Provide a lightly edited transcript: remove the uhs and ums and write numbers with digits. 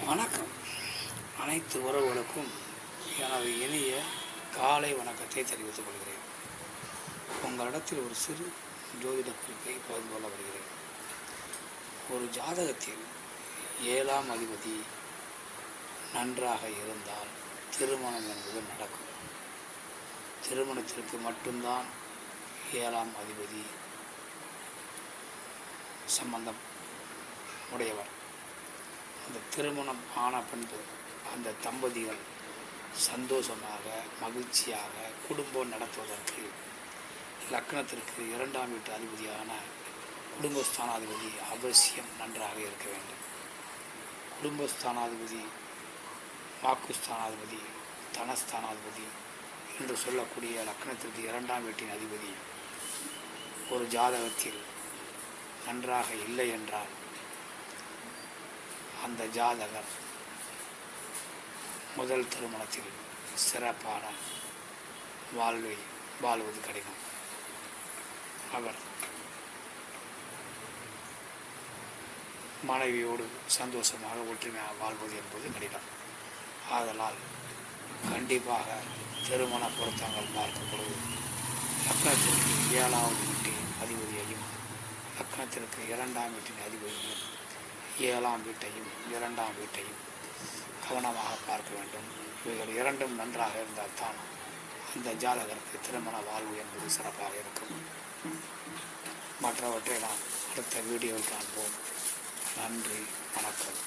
வணக்கம். அனைத்து உறவுகளுக்கும் எனது இனிய காலை வணக்கத்தை தெரிவித்துக் கொள்கிறேன். உங்களிடத்தில் ஒரு சிறு ஜோதிட குறிப்பை பகிர்ந்து கொள்ள வருகிறேன். ஒரு ஜாதகத்தில் 7ஆம் அதிபதி நன்றாக இருந்தால் திருமணம் என்பது நடக்கும். திருமணத்திற்கு மட்டும்தான் 7ஆம் அதிபதி சம்பந்தம் உடையவர். அந்த திருமணம் ஆன பின்பு அந்த தம்பதிகள் சந்தோஷமாக மகிழ்ச்சியாக குடும்பம் நடத்துவதற்கு லக்னத்திற்கு 2ஆம் வீட்டு அதிபதியான குடும்பஸ்தானாதிபதி அவசியம் நன்றாக இருக்க வேண்டும். குடும்பஸ்தானாதிபதி, வாக்குஸ்தானாதிபதி, தனஸ்தானாதிபதி என்று சொல்லக்கூடிய லக்னத்திற்கு 2ஆம் வீட்டின் அதிபதி ஒரு ஜாதகத்தில் நன்றாக இல்லை என்றால் அந்த ஜாதகர் முதல் திருமணத்தில் சிறப்பான வாழ்வது கடினம். அவர் மனைவியோடு சந்தோஷமாக ஒற்றுமையாக வாழ்வது என்பது கடினம். ஆதலால் கண்டிப்பாக திருமண பொருத்தங்கள் பார்க்கும் பொழுது லக்னத்திற்கு 7ஆவது வீட்டின் அதிபதியையும் லக்னத்திற்கு 2ஆம் வீட்டின் அதிபதியையும் 7ஆம் வீட்டையும் 2ஆம் வீட்டையும் கவனமாக பார்க்க வேண்டும். இவைகள் இரண்டும் நன்றாக இருந்தால் தான் அந்த ஜாதகருக்கு திருமண வாழ்வு என்பது சிறப்பாக இருக்கும். மற்றவற்றை நாம் அடுத்த வீடியோவில் காண்போம். நன்றி, வணக்கம்.